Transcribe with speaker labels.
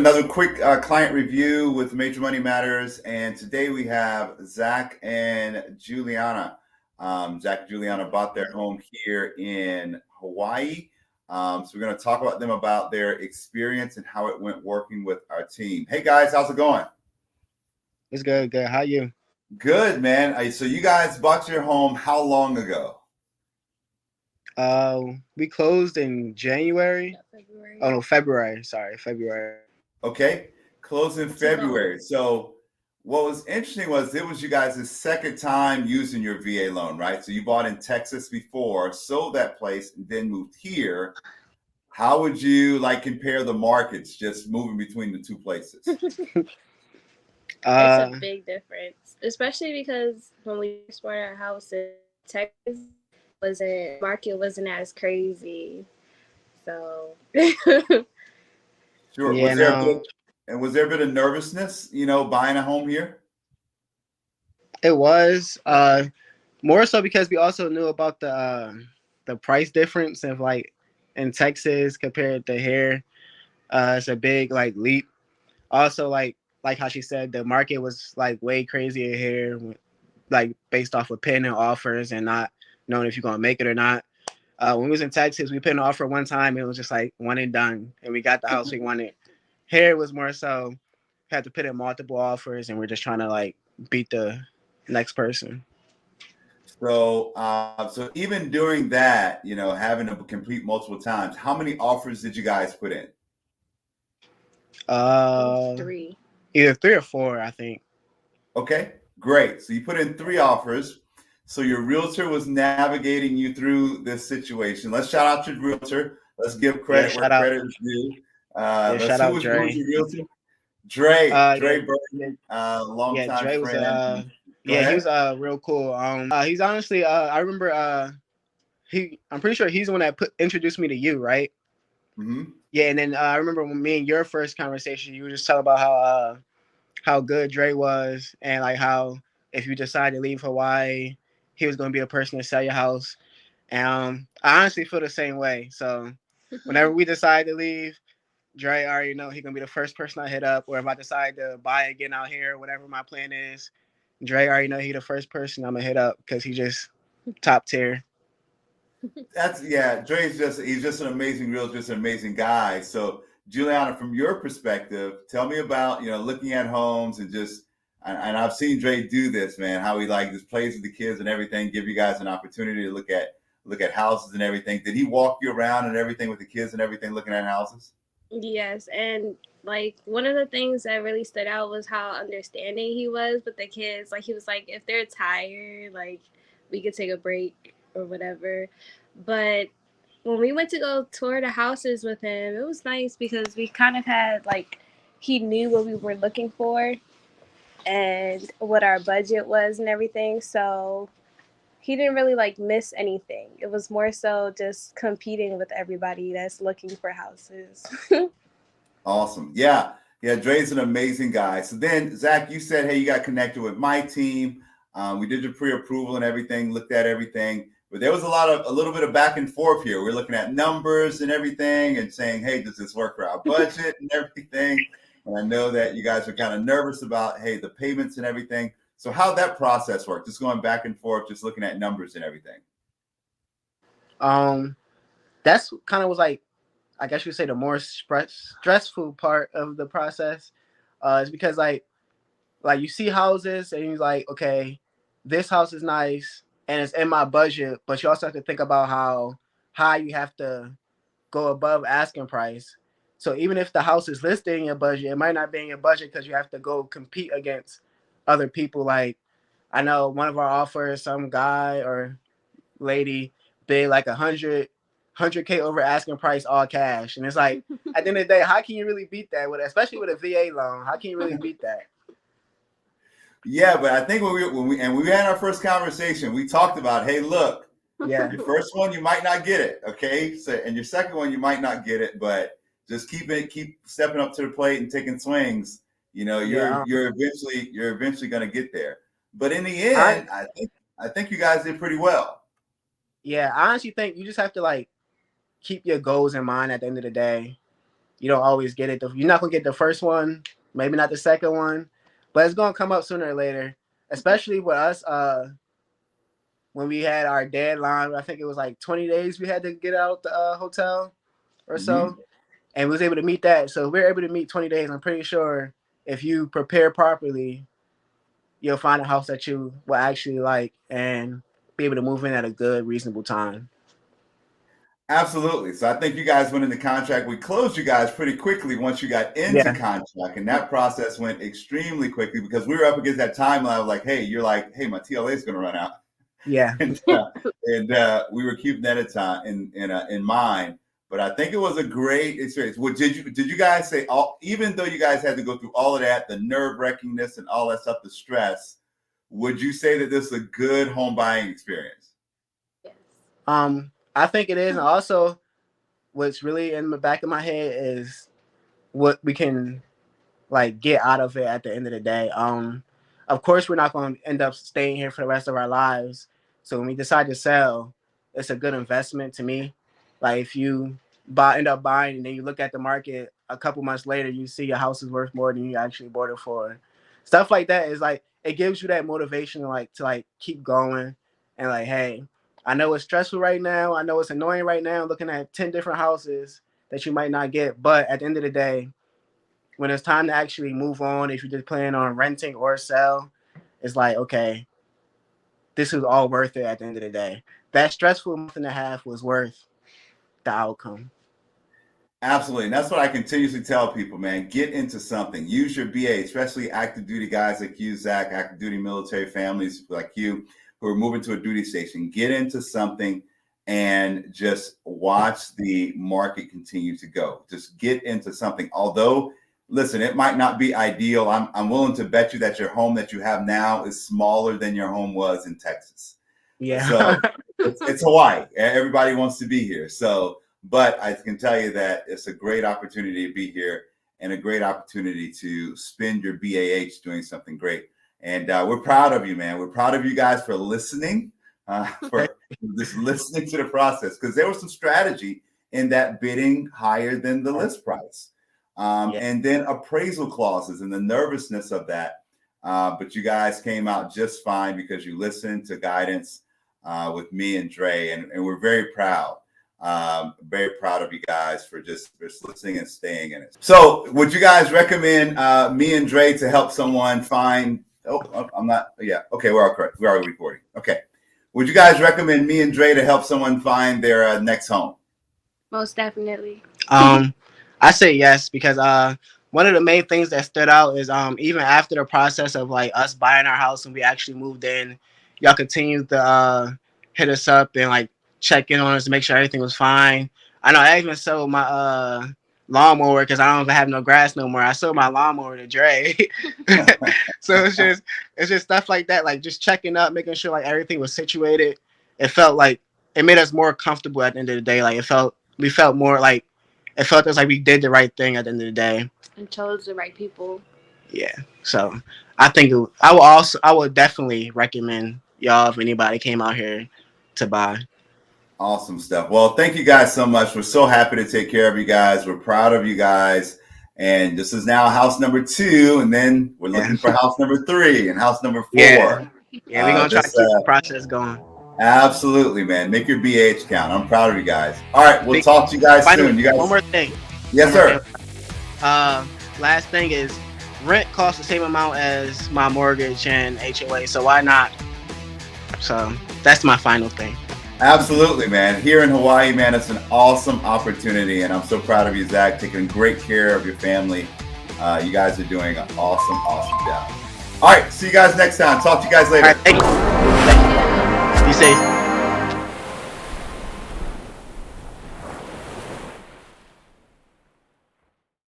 Speaker 1: another quick client review with Major Money Matters, and today we have Zack and Julianna. Zack and Julianna bought their home here in Hawaii. So we're going to talk about them about their experience and how it went working with our team. Hey guys, how's it going?
Speaker 2: It's good, good. How you?
Speaker 1: Good, man. So you guys bought your home how long ago?
Speaker 2: We closed in January.
Speaker 3: February.
Speaker 2: Oh no, February. Sorry, February.
Speaker 1: Okay, closed in February. So what was interesting was it was you guys' second time using your VA loan, right? So you bought in Texas before, sold that place, and then moved here. How would you compare the markets just moving between the two places?
Speaker 3: It's a big difference, especially because when we first bought our house in Texas, wasn't market wasn't as crazy. So
Speaker 1: Sure.
Speaker 2: Yeah, no,
Speaker 1: Was there a bit of nervousness, buying a home here?
Speaker 2: it was more so because we also knew about the price difference of in Texas compared to here. It's a big leap. Also, like how she said, the market was way crazier here, based off of pending offers and not knowing if you're gonna make it or not. When we was in Texas, we put an offer one time. It was just one and done, and we got the house we wanted. Here it was more so had to put in multiple offers, and we're just trying to beat the next person.
Speaker 1: So even doing that, having to complete multiple times, how many offers did you guys put in?
Speaker 3: three.
Speaker 2: Either 3 or 4, I think.
Speaker 1: Okay, great. So you put in 3 offers. So your realtor was navigating you through this situation. Let's shout out your realtor. Let's give credit where credit is due.
Speaker 2: Shout out Dre.
Speaker 1: Who's your realtor? Dre
Speaker 2: Yeah,
Speaker 1: Burton, longtime
Speaker 2: Dre was
Speaker 1: friend. Go
Speaker 2: he
Speaker 1: ahead.
Speaker 2: was real cool. He's honestly I remember I'm pretty sure he's the one that introduced me to you, right?
Speaker 1: Mm-hmm.
Speaker 2: Yeah, and then I remember when me and your first conversation, you were just talking about how good Dre was, and how if you decide to leave Hawaii, he was going to be a person to sell your house. And I honestly feel the same way. So whenever we decide to leave, Dre already know he's gonna be the first person I hit up. Or if I decide to buy again out here, whatever my plan is, Dre already know he the first person I'm gonna hit up because he just top tier.
Speaker 1: He's just an amazing realtor, just an amazing guy. So Juliana, from your perspective, tell me about looking at homes and I've seen Dre do this, man. How he just plays with the kids and everything, give you guys an opportunity to look at houses and everything. Did he walk you around and everything with the kids and everything, looking at houses?
Speaker 3: Yes, and one of the things that really stood out was how understanding he was with the kids. He was like, if they're tired, we could take a break or whatever. But when we went to go tour the houses with him, it was nice because we kind of had he knew what we were looking for and what our budget was and everything. So he didn't really miss anything. It was more so just competing with everybody that's looking for houses.
Speaker 1: Awesome. Yeah. Dre's an amazing guy. So then, Zack, you said, hey, you got connected with my team. We did your pre-approval and everything, looked at everything. But there was a little bit of back and forth here. We're looking at numbers and everything and saying, hey, does this work for our budget and everything? And I know that you guys are kind of nervous about, hey, the payments and everything. So how'd that process work? Just going back and forth, just looking at numbers and everything.
Speaker 2: That's kind of was I guess you would say the more stressful part of the process. Is because you see houses and you're like, okay, this house is nice and it's in my budget, but you also have to think about how high you have to go above asking price. So even if the house is listed in your budget, it might not be in your budget because you have to go compete against other people. I know one of our offers, some guy or lady bid 100K over asking price, all cash, and it's at the end of the day, how can you really beat that especially with a VA loan? How can you really beat that?
Speaker 1: Yeah, but I think when we had our first conversation, we talked about, hey, look, your first one you might not get it, okay? So and your second one you might not get it, but just keep stepping up to the plate and taking swings. You're eventually going to get there. But in the end, I think you guys did pretty well.
Speaker 2: Yeah, I honestly think you just have to keep your goals in mind at the end of the day. you don't always get it. You're not gonna get the first one, maybe not the second one, but it's gonna come up sooner or later. Especially with us, when we had our deadline, I think it was like 20 days we had to get out the hotel or so, and we was able to meet that. So if we're able to meet 20 days, I'm pretty sure if you prepare properly, you'll find a house that you will actually like and be able to move in at a good, reasonable time.
Speaker 1: Absolutely. So I think you guys went into contract. We closed you guys pretty quickly once you got into contract, and that process went extremely quickly because we were up against that timeline. I was like, hey, you're like, hey, my TLA is going to run out.
Speaker 2: Yeah.
Speaker 1: and we were keeping that in mind. But I think it was a great experience. Well, did you guys say, even though you guys had to go through all of that, the nerve-wrackingness and all that stuff, the stress, would you say that this is a good home buying experience?
Speaker 3: Yes.
Speaker 2: I think it is. And also, what's really in the back of my head is what we can like get out of it at the end of the day. Of course, we're not going to end up staying here for the rest of our lives. So when we decide to sell, it's a good investment to me. Like if you end up buying and then you look at the market a couple months later, you see your house is worth more than you actually bought it for. Stuff like that is like it gives you that motivation to keep going and like, hey, I know it's stressful right now. I know it's annoying right now looking at 10 different houses that you might not get. But at the end of the day, when it's time to actually move on, if you're just planning on renting or sell, it's like, okay, this is all worth it at the end of the day. That stressful month and a half was worth the outcome.
Speaker 1: Absolutely. And that's what I continuously tell people, man. Get into something. Use your BA, especially active duty guys like you, Zach, active duty military families like you who are moving to a duty station. Get into something and just watch the market continue to go. Just get into something. Although, listen, it might not be ideal. I'm willing to bet you that your home that you have now is smaller than your home was in Texas.
Speaker 2: Yeah.
Speaker 1: So it's Hawaii. Everybody wants to be here. But I can tell you that it's a great opportunity to be here and a great opportunity to spend your BAH doing something great. And we're proud of you, man. We're proud of you guys for listening, for just listening to the process, because there was some strategy in that bidding higher than the list price. And then appraisal clauses and the nervousness of that. But you guys came out just fine because you listened to guidance with me and Dre, and we're very proud. Very proud of you guys for just listening and staying in it. So would you guys recommend me and Dre to help someone find, I'm not, yeah, okay, we're all correct. We're already recording. Okay. Would you guys recommend me and Dre to help someone find their next home?
Speaker 3: Most definitely.
Speaker 2: I say yes, because one of the main things that stood out is even after the process of like us buying our house and we actually moved in, y'all continued to hit us up and like check in on us to make sure everything was fine. I know I even sold my lawnmower because I don't even have no grass no more. I sold my lawnmower to Dre. So it's just stuff like that, like just checking up, making sure like everything was situated. It felt like it made us more comfortable at the end of the day. Like we felt more like it felt as like we did the right thing at the end of the day
Speaker 3: and chose the right people.
Speaker 2: Yeah, so I think I would definitely recommend y'all if anybody came out here to buy.
Speaker 1: Awesome stuff. Well, thank you guys so much. We're so happy to take care of you guys. We're proud of you guys. And this is now house number 2, and then we're looking for house number 3 and house number 4.
Speaker 2: Yeah, we're gonna try to keep the process going.
Speaker 1: Absolutely, man. Make your BH count. I'm proud of you guys. All right, we'll talk to you guys soon. You guys.
Speaker 2: One more thing.
Speaker 1: Yes, sir.
Speaker 2: Last thing is rent costs the same amount as my mortgage and HOA, so why not? So that's my final thing.
Speaker 1: Absolutely, man. Here in Hawaii, man, it's an awesome opportunity, and I'm so proud of you, Zach, taking great care of your family. You guys are doing an awesome job. All right, see you guys next time. Talk to you guys later.
Speaker 2: All right, thank you. Be safe.